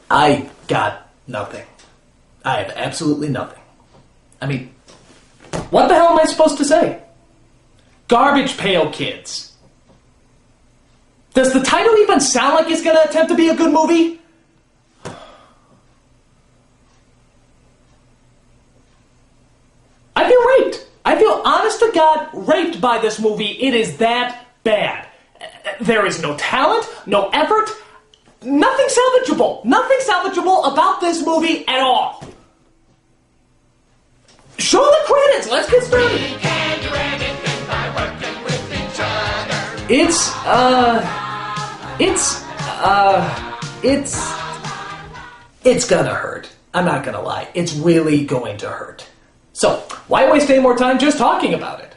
I got nothing. I have absolutely nothing. I mean, what the hell am I supposed to say? Garbage Pail Kids. Does the title even sound like it's gonna attempt to be a good movie? I feel raped. I feel, honest to God, raped by this movie. It is that bad. There is no talent, no effort, nothing salvageable. Nothing salvageable about this movie at all. Show the credits. Let's get started. We can do anything by working with each other. It's gonna hurt. I'm not gonna lie. It's really going to hurt. So, why waste any more time just talking about it?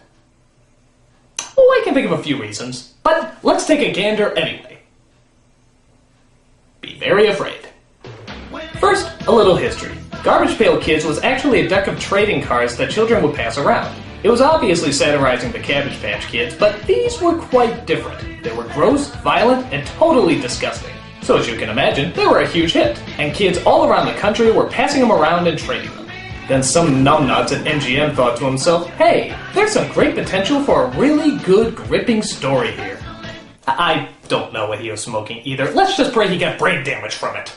Well, I can think of a few reasons, but let's take a gander anyway. Be very afraid. First, a little history. Garbage Pail Kids was actually a deck of trading cards that children would pass around. It was obviously satirizing the Cabbage Patch Kids, but these were quite different. They were gross, violent, and totally disgusting. So as you can imagine, they were a huge hit, and kids all around the country were passing them around and trading them. Then some numbnuts at MGM thought to himself, hey, there's some great potential for a really good, gripping story here. I don't know what he was smoking either. Let's just pray he got brain damage from it.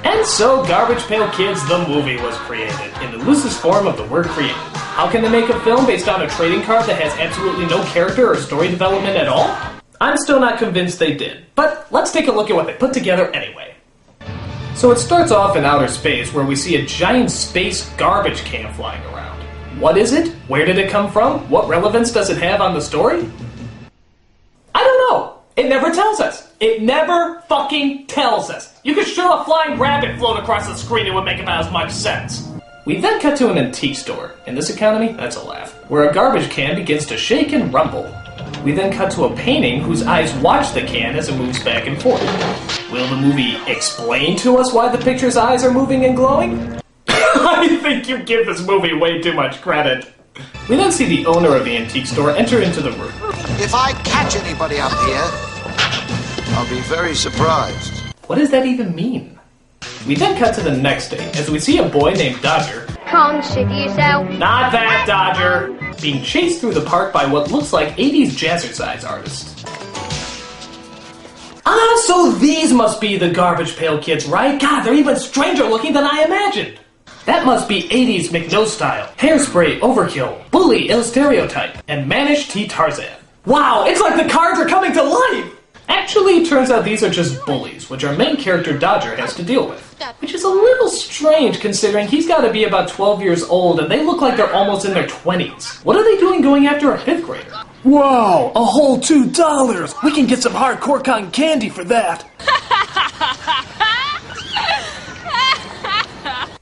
And so Garbage Pail Kids, the movie, was created, in the loosest form of the word created. How can they make a film based on a trading card that has absolutely no character or story development at all? I'm still not convinced they did, but let's take a look at what they put together anyway. So it starts off in outer space where we see a giant space garbage can flying around. What is it? Where did it come from? What relevance does it have on the story? I don't know. It never tells us. It never fucking tells us. You could show a flying rabbit float across the screen, it would make about as much sense. We then cut to an antique store. In this economy, that's a laugh. Where a garbage can begins to shake and rumble. We then cut to a painting whose eyes watch the can as it moves back and forth. Will the movie explain to us why the picture's eyes are moving and glowing? I think you give this movie way too much credit. We then see the owner of the antique store enter into the room. If I catch anybody up here, I'll be very surprised. What does that even mean? We then cut to the next day as we see a boy named Dodger. Come shit yourself. Not that Dodger! Being chased through the park by what looks like 80s jazzercise artists. Ah, so these must be the Garbage Pail Kids, right? God, they're even stranger looking than I imagined. That must be 80s McNose style, Hairspray, Overkill, Bully, Il Stereotype, and Manish T. Tarzan. Wow, it's like the cards are coming to life! Actually, it turns out these are just bullies, which our main character Dodger has to deal with. Which is a little strange considering he's got to be about 12 years old and they look like they're almost in their 20s. What are they doing going after a 5th grader? Wow, a whole $2! We can get some hardcore cotton candy for that.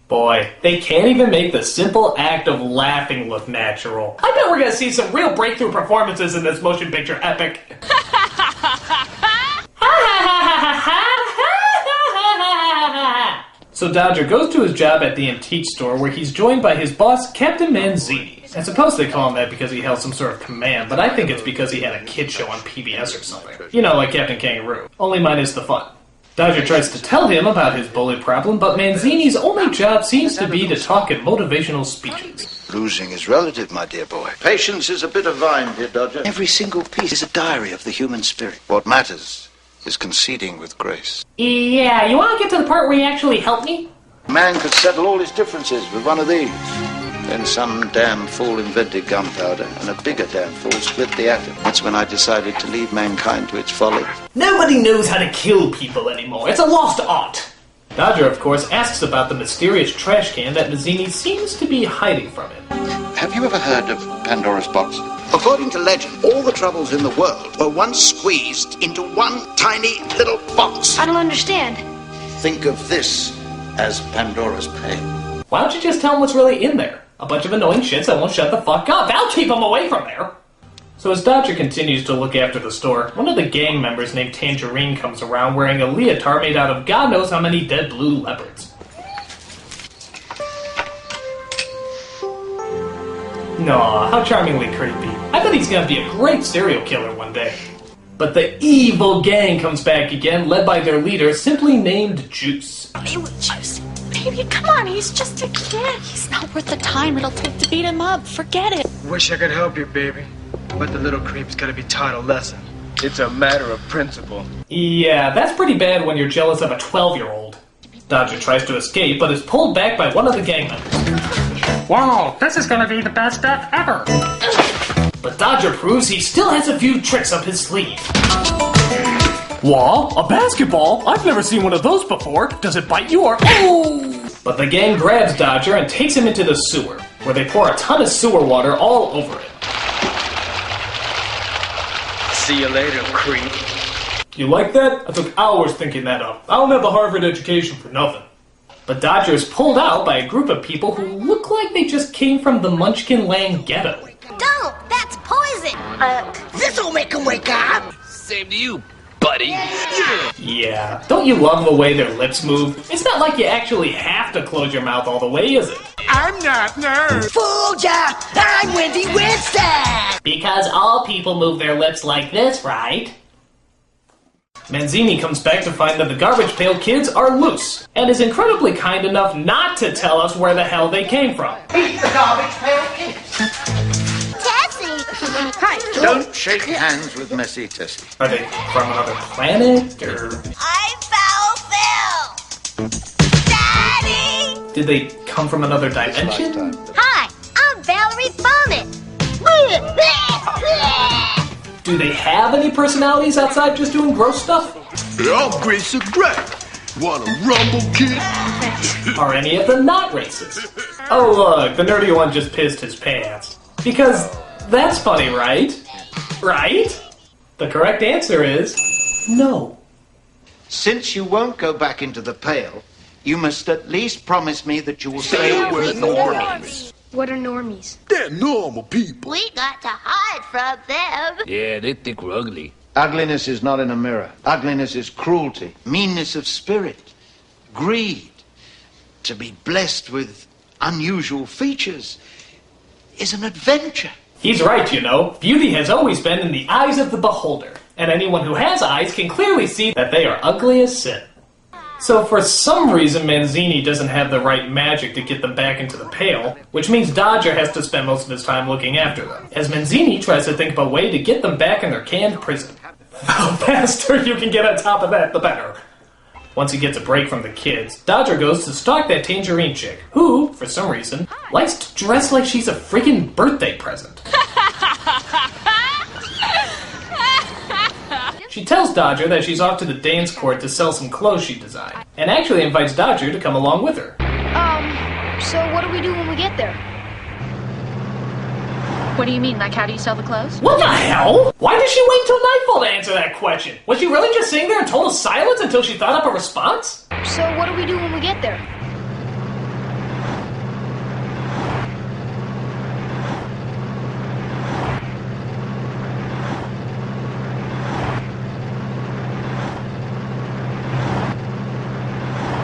Boy, they can't even make the simple act of laughing look natural. I bet we're gonna see some real breakthrough performances in this motion picture epic. So Dodger goes to his job at the antique store where he's joined by his boss, Captain Manzini. I suppose they call him that because he held some sort of command, but I think it's because he had a kid show on PBS or something. You know, like Captain Kangaroo. Only minus the fun. Dodger tries to tell him about his bully problem, but Manzini's only job seems to be to talk in motivational speeches. Losing is relative, my dear boy. Patience is a bit of vine, dear Dodger. Every single piece is a diary of the human spirit. What matters is conceding with grace. Yeah, you want to get to the part where you actually help me? Man could settle all his differences with one of these. Then some damn fool invented gunpowder, and a bigger damn fool split the atom. That's when I decided to leave mankind to its folly. Nobody knows how to kill people anymore. It's a lost art. Dodger, of course, asks about the mysterious trash can that Mazzini seems to be hiding from him. Have you ever heard of Pandora's box? According to legend, all the troubles in the world were once squeezed into one tiny little box. I don't understand. Think of this as Pandora's Pail. Why don't you just tell him what's really in there? A bunch of annoying shits that won't shut the fuck up. That'll keep him away from there. So as Dodger continues to look after the store, one of the gang members named Tangerine comes around wearing a leotard made out of God knows how many dead blue leopards. Aw, how charmingly creepy. I bet he's gonna be a great serial killer one day. But the evil gang comes back again, led by their leader, simply named Juice. Juice, baby, come on, he's just a kid. He's not worth the time it'll take to beat him up. Forget it. Wish I could help you, baby. But the little creep's gotta be taught a lesson. It's a matter of principle. Yeah, that's pretty bad when you're jealous of a 12-year-old. Dodger tries to escape, but is pulled back by one of the gang members. Wow, this is gonna be the best death ever! But Dodger proves he still has a few tricks up his sleeve. What? A basketball? I've never seen one of those before. Does it bite you or... Oh! But the gang grabs Dodger and takes him into the sewer, where they pour a ton of sewer water all over it. See you later, creep. You like that? I took hours thinking that up. I don't have a Harvard education for nothing. But Dodger is pulled out by a group of people who look like they just came from the Munchkin Land ghetto. Don't! That's poison! This'll make him wake up! Same to you, buddy. Yeah, don't you love the way their lips move? It's not like you actually have to close your mouth all the way, is it? I'm not nerd! Fooled ya! I'm Wendy Winston! Because all people move their lips like this, right? Manzini comes back to find that the Garbage Pail Kids are loose, and is incredibly kind enough not to tell us where the hell they came from. He's the Garbage Pail Kid! Tessie! Hi. Don't shake hands with Messy Tessie. Are they from another planet, or I'm Foul Phil! Daddy! did they come from another dimension? Hi, I'm Valerie Bonnet! Do they have any personalities outside just doing gross stuff? I'm Grace of Greg. Wanna rumble, kid? Are any of them not racist? Oh look, the nerdy one just pissed his pants. Because that's funny, right? Right? The correct answer is no. Since you won't go back into the pail, you must at least promise me that you will stay with the normies. What are normies? They're normal people. We got to hide from them. Yeah, they think we're ugly. Ugliness is not in a mirror. Ugliness is cruelty, meanness of spirit, greed. To be blessed with unusual features is an adventure. He's right, you know. Beauty has always been in the eyes of the beholder. And anyone who has eyes can clearly see that they are ugly as sin. So for some reason Manzini doesn't have the right magic to get them back into the pail, which means Dodger has to spend most of his time looking after them, as Manzini tries to think of a way to get them back in their canned prison. The faster you can get on top of that, the better. Once he gets a break from the kids, Dodger goes to stalk that Tangerine chick, who, for some reason, likes to dress like she's a freaking birthday present. She tells Dodger that she's off to the dance court to sell some clothes she designed, and actually invites Dodger to come along with her. So what do we do when we get there? What do you mean, like how do you sell the clothes? What the hell? Why did she wait till nightfall to answer that question? Was she really just sitting there in total silence until she thought up a response? So what do we do when we get there?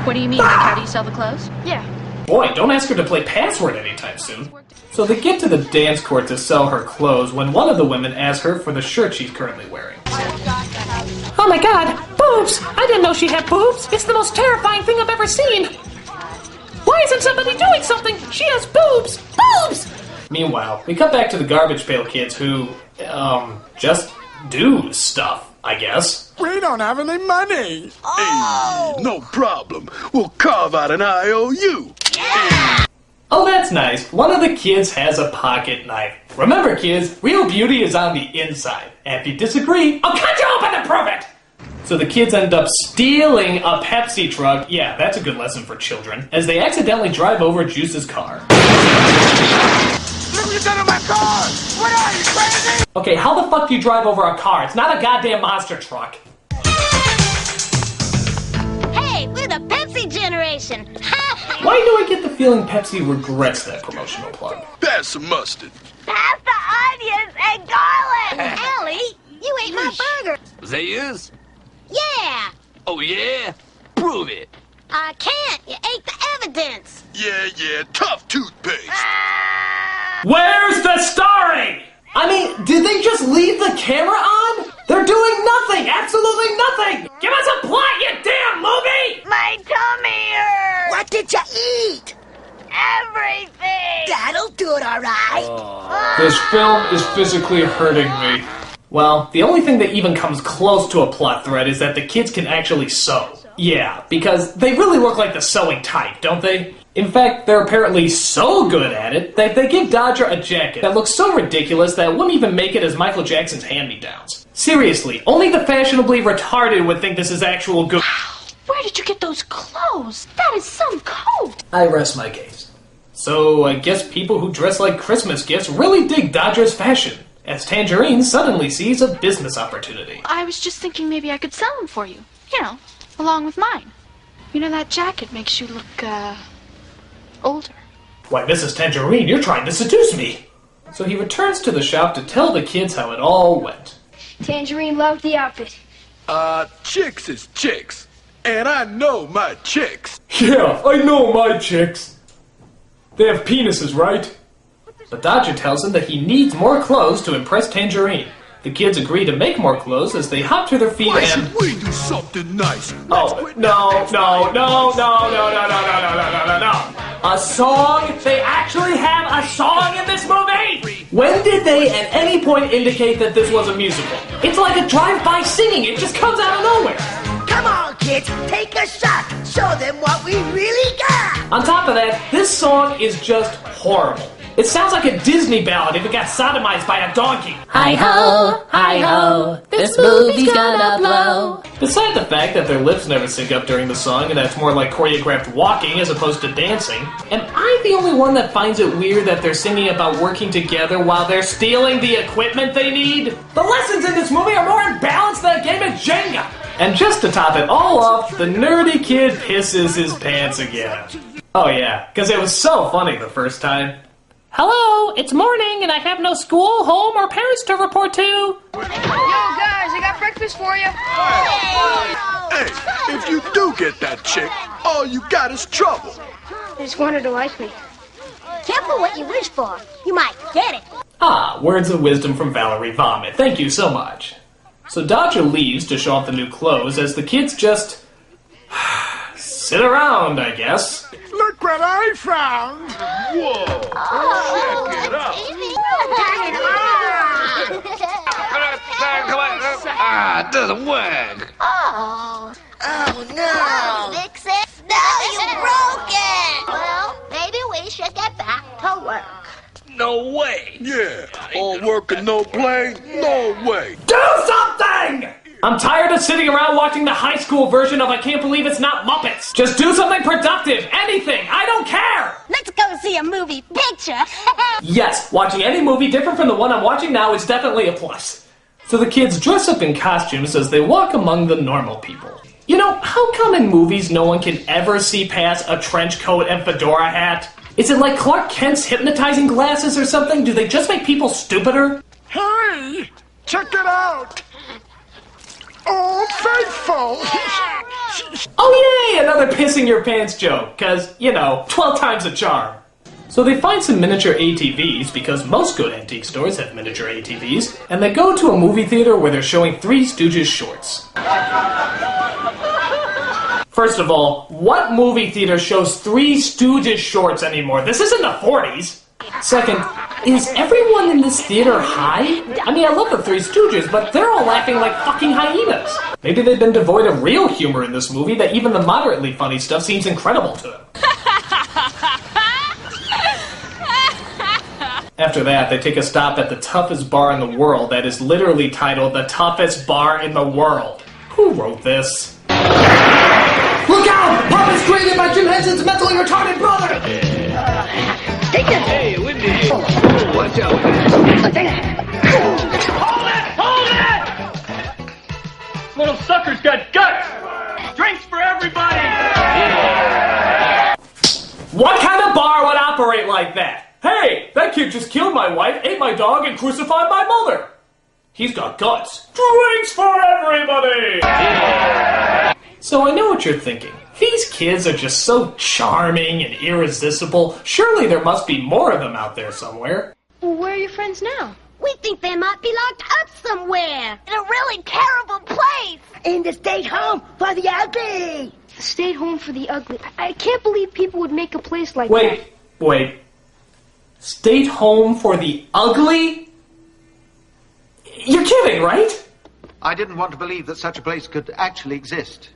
What do you mean, like how do you sell the clothes? Yeah. Boy, don't ask her to play password anytime soon. So they get to the dance court to sell her clothes when one of the women asks her for the shirt she's currently wearing. Oh my god, boobs! I didn't know she had boobs! It's the most terrifying thing I've ever seen! Why isn't somebody doing something? She has boobs! Boobs! Meanwhile, we cut back to the Garbage Pail Kids who, just do stuff, I guess. We don't have any money. Hey, no problem. We'll carve out an IOU. Oh, that's nice. One of the kids has a pocket knife. Remember, kids, real beauty is on the inside. And if you disagree, I'll cut you open and prove it! So the kids end up stealing a Pepsi truck. Yeah, that's a good lesson for children. As they accidentally drive over Juice's car. Look what you done to my car! What are you, crazy? Okay, how the fuck do you drive over a car? It's not a goddamn monster truck. Hey, we're the Pepsi generation. Why do I get the feeling Pepsi regrets that promotional plug? Pass some mustard. Pass the onions and garlic. Allie, you ate my burger. Was that yours? Yeah. Oh yeah? Prove it. I can't. You ate the evidence. Yeah, tough toothpaste. Where's the starring? I mean, did they just leave the camera on? They're doing nothing! Absolutely nothing! Give us a plot, you damn movie! My tummy hurts. What did you eat? Everything. That'll do it, all right. This film is physically hurting me. Well, the only thing that even comes close to a plot thread is that the kids can actually sew. Yeah, because they really look like the sewing type, don't they? In fact, they're apparently so good at it that they give Dodger a jacket that looks so ridiculous that it wouldn't even make it as Michael Jackson's hand-me-downs. Seriously, only the fashionably retarded would think this is actual good. Where did you get those clothes? That is some coat. I rest my case. So, I guess people who dress like Christmas gifts really dig Dodger's fashion, as Tangerine suddenly sees a business opportunity. I was just thinking maybe I could sell them for you. You know, along with mine. You know, that jacket makes you look, older. Why, Mrs. Tangerine, you're trying to seduce me! So he returns to the shop to tell the kids how it all went. Tangerine loved the outfit. Chicks is chicks. And I know my chicks. Yeah, I know my chicks. They have penises, right? But Dodger tells him that he needs more clothes to impress Tangerine. The kids agree to make more clothes as they hop to their feet Why and... should we do something nice? Oh, no. A song? They actually have a song in this movie? When did they at any point indicate that this was a musical? It's like a drive-by singing. It just comes out of nowhere. Come on, kids, take a shot. Show them what we really got. On top of that, this song is just horrible. It sounds like a Disney ballad if it got sodomized by a donkey. Hi-ho, this movie's gonna blow. Besides the fact that their lips never sync up during the song and that's more like choreographed walking as opposed to dancing, am I the only one that finds it weird that they're singing about working together while they're stealing the equipment they need? The lessons in this movie are more imbalanced than a game of Jenga! And just to top it all off, the nerdy kid pisses his pants again. Oh yeah, because it was so funny the first time. Hello, it's morning and I have no school, home, or parents to report to. Yo, guys, I got breakfast for you. Hey, if you do get that chick, all you got is trouble. I just wanted to like me. Careful what you wish for. You might get it. Ah, words of wisdom from Valerie Vomit. Thank you so much. So Dodger leaves to show off the new clothes as the kids just sit around, I guess. Look what I found. Whoa. Check it out. Ah, it doesn't work. Oh. Oh, no. Fix it. No, you broke it. Well, maybe we should get back to work. No way. Yeah, all work and no play? No way. Do something! I'm tired of sitting around watching the high school version of I Can't Believe It's Not Muppets. Just do something productive. Anything. I don't care. Let's go see a movie picture. Yes, watching any movie different from the one I'm watching now is definitely a plus. So the kids dress up in costumes as they walk among the normal people. You know, how come in movies no one can ever see past a trench coat and fedora hat? Is it like Clark Kent's hypnotizing glasses or something? Do they just make people stupider? Hey, check it out. Oh, faithful. Oh yay, another pissing your pants joke, cause, you know, 12 times a charm. So they find some miniature ATVs, because most good antique stores have miniature ATVs, and they go to a movie theater where they're showing Three Stooges shorts. First of all, what movie theater shows Three Stooges shorts anymore? This isn't the 40s. Second, is everyone in this theater high? I mean, I love the Three Stooges, but they're all laughing like fucking hyenas. Maybe they've been devoid of real humor in this movie that even the moderately funny stuff seems incredible to them. After that, they take a stop at the toughest bar in the world that is literally titled The Toughest Bar in the World. Who wrote this? Look out! Pop is created by Jim Henson's mentally retarded brother! Take this. Hey, Wendy. Watch out. Take it. Hold it! Little sucker's got guts! Drinks for everybody! Yeah. What kind of bar would operate like that? Hey, that kid just killed my wife, ate my dog, and crucified my mother! He's got guts. Drinks for everybody! Yeah. So I know what you're thinking. These kids are just so charming and irresistible. Surely there must be more of them out there somewhere. Well, where are your friends now? We think they might be locked up somewhere. In a really terrible place. In the state home for the ugly. Stay home for the ugly. I can't believe people would make a place like that. Wait. State home for the ugly? You're kidding, right? I didn't want to believe that such a place could actually exist.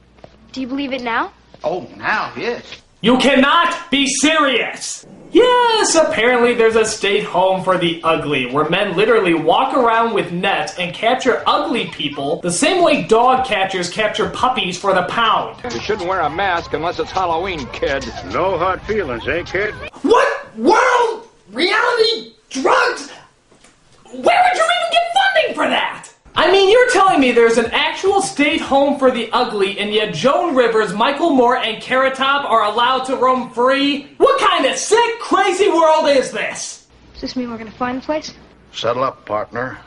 Do you believe it now? Oh, now, yes. You cannot be serious! Yes, apparently there's a state home for the ugly, where men literally walk around with nets and capture ugly people the same way dog catchers capture puppies for the pound. You shouldn't wear a mask unless it's Halloween, kid. No hard feelings, eh, kid? What world? Reality? Drugs? Where would you even get funding for that? I mean, you're telling me there's an actual state home for the ugly, and yet Joan Rivers, Michael Moore, and Carrot Top are allowed to roam free? What kind of sick, crazy world is this? Does this mean we're gonna find the place? Settle up, partner.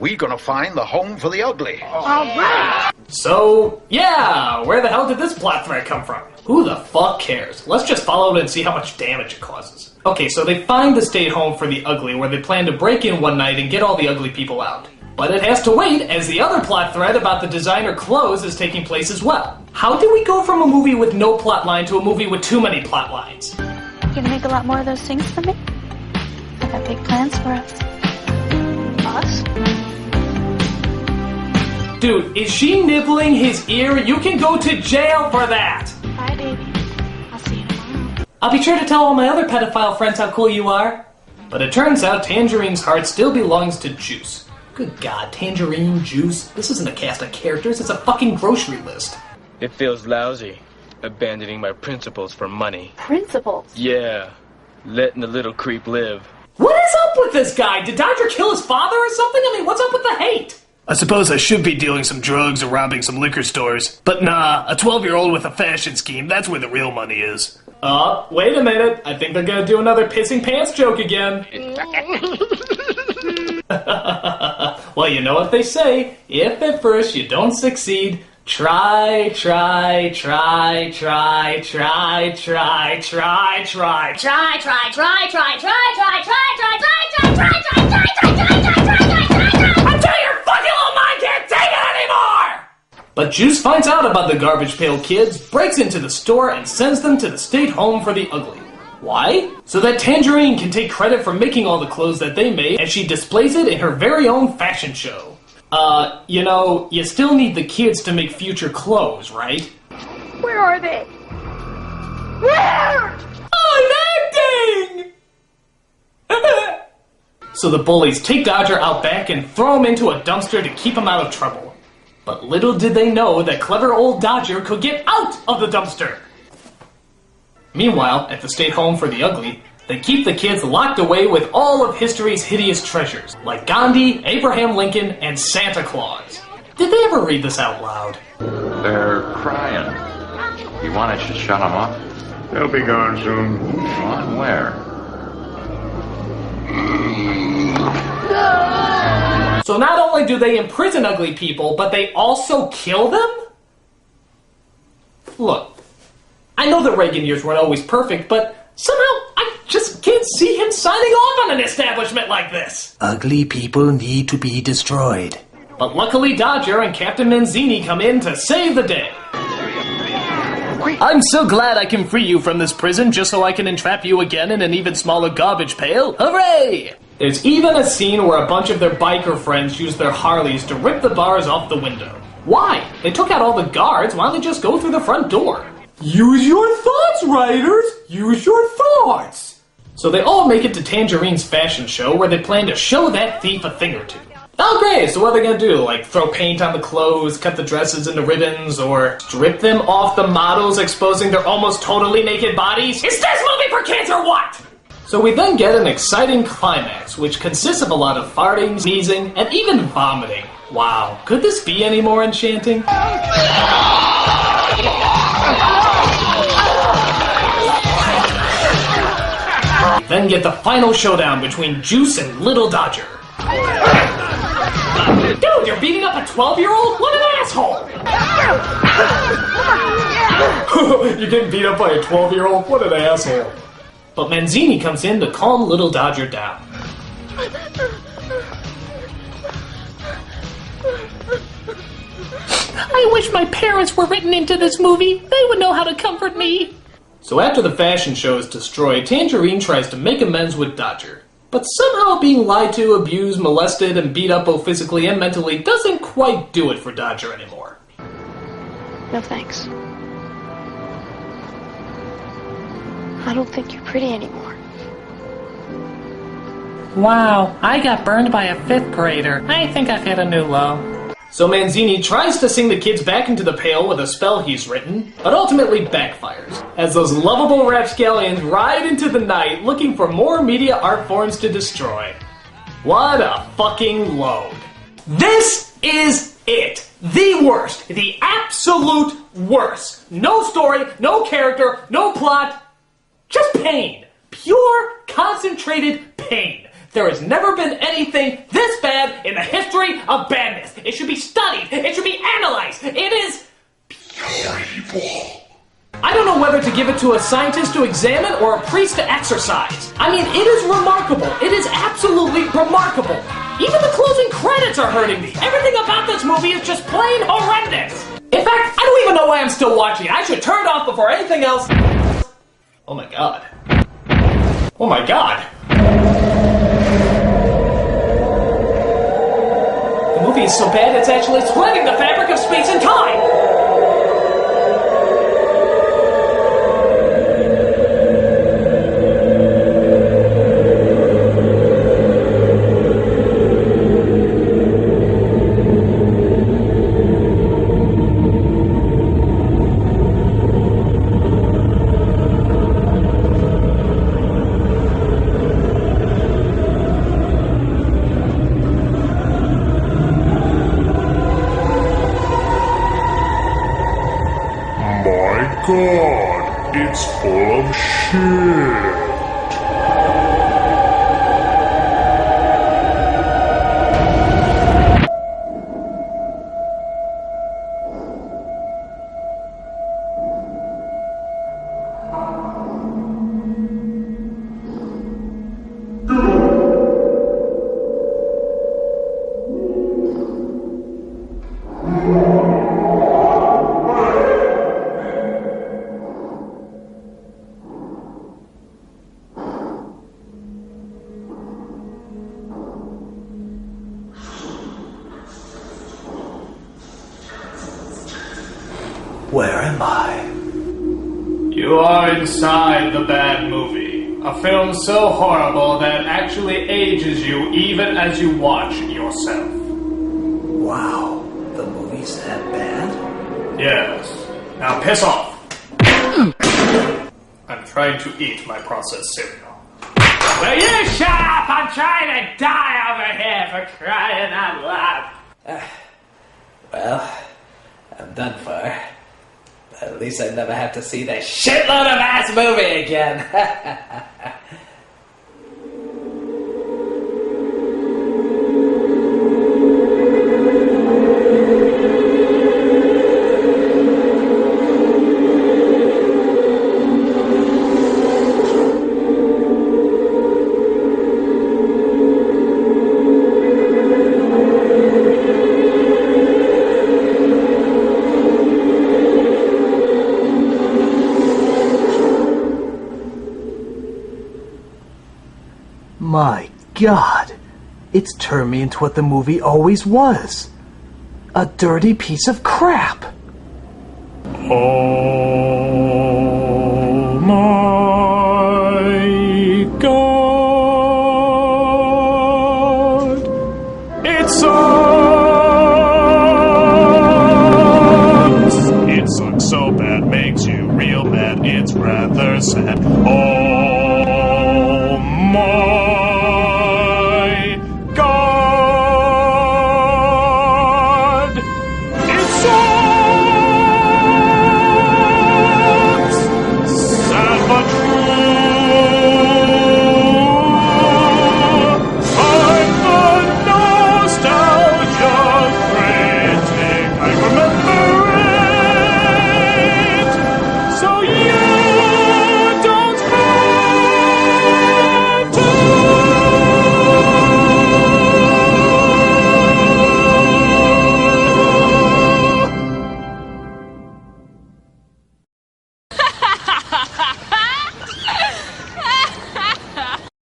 We're gonna find the home for the ugly. All right! So, yeah, where the hell did this plot thread come from? Who the fuck cares? Let's just follow it and see how much damage it causes. Okay, so they find the state home for the ugly, where they plan to break in one night and get all the ugly people out. But it has to wait, as the other plot thread about the designer clothes is taking place as well. How do we go from a movie with no plot line to a movie with too many plot lines? You gonna make a lot more of those things for me? I got big plans for us. Us? Dude, is she nibbling his ear? You can go to jail for that! Bye, baby. I'll see you tomorrow. I'll be sure to tell all my other pedophile friends how cool you are. But it turns out Tangerine's heart still belongs to Juice. Good God, Tangerine, Juice. This isn't a cast of characters, it's a fucking grocery list. It feels lousy, abandoning my principles for money. Principles? Yeah, letting the little creep live. What is up with this guy? Did Dodger kill his father or something? I mean, what's up with the hate? I suppose I should be dealing some drugs or robbing some liquor stores. But nah, a 12-year-old with a fashion scheme, that's where the real money is. Wait a minute. I think they're gonna do another pissing pants joke again. Well, you know what they say. If at first you don't succeed, try. Until your fucking little mind can't take it anymore! But Juice finds out about the Garbage Pail Kids, breaks into the store, and sends them to the state home for the ugly. Why? So that Tangerine can take credit for making all the clothes that they made, and she displays it in her very own fashion show. You know, you still need the kids to make future clothes, right? Where are they? Where? I'm acting! So the bullies take Dodger out back and throw him into a dumpster to keep him out of trouble. But little did they know that clever old Dodger could get out of the dumpster. Meanwhile, at the state home for the ugly, they keep the kids locked away with all of history's hideous treasures, like Gandhi, Abraham Lincoln, and Santa Claus. Did they ever read this out loud? They're crying. You want us to shut them up? They'll be gone soon. On where? So not only do they imprison ugly people, but they also kill them? Look, I know the Reagan years weren't always perfect, but somehow I just can't see him signing off on an establishment like this. Ugly people need to be destroyed. But luckily Dodger and Captain Manzini come in to save the day. I'm so glad I can free you from this prison just so I can entrap you again in an even smaller garbage pail. Hooray! There's even a scene where a bunch of their biker friends use their Harleys to rip the bars off the window. Why? They took out all the guards, why don't they just go through the front door? Use your thoughts, writers! Use your thoughts! So they all make it to Tangerine's fashion show where they plan to show that thief a thing or two. Oh great, so what are they gonna do? Like throw paint on the clothes, cut the dresses into ribbons, or strip them off the models, exposing their almost totally naked bodies? Is this movie for kids or what? So we then get an exciting climax, which consists of a lot of farting, sneezing, and even vomiting. Wow, could this be any more enchanting? Then get the final showdown between Juice and Little Dodger. Dude, you're beating up a 12-year-old? What an asshole! You're getting beat up by a 12-year-old? What an asshole. But Manzini comes in to calm Little Dodger down. I wish my parents were written into this movie. They would know how to comfort me. So after the fashion show is destroyed, Tangerine tries to make amends with Dodger. But somehow being lied to, abused, molested, and beat up both physically and mentally doesn't quite do it for Dodger anymore. No thanks. I don't think you're pretty anymore. Wow, I got burned by a 5th grader. I think I've hit a new low. So Manzini tries to sing the kids back into the Pail with a spell he's written, but ultimately backfires, as those lovable rapscallions ride into the night looking for more media art forms to destroy. What a fucking load. This is it! The worst! The absolute worst! No story, no character, no plot, just pain. Pure, concentrated pain. There has never been anything this bad in the history of badness. It should be studied. It should be analyzed. It is pure evil. I don't know whether to give it to a scientist to examine or a priest to exercise. I mean, it is remarkable. It is absolutely remarkable. Even the closing credits are hurting me. Everything about this movie is just plain horrendous. In fact, I don't even know why I'm still watching it. I should turn it off before anything else. Oh my god. Oh my god. The movie is so bad it's actually splitting the fabric of space and time! God, it's full of shit. Where am I? You are inside the bad movie. A film so horrible that it actually ages you even as you watch yourself. Wow, the movie's that bad? Yes. Now piss off. I'm trying to eat my processed cereal. Will you shut up? I'm trying to die over here for crying out loud. Well, I'm done for. At least I never have to see that shitload of ass movie again. My God, it's turned me into what the movie always was. A dirty piece of crap. Oh my God, it sucks. It sucks so bad, makes you real mad. It's rather sad. Oh my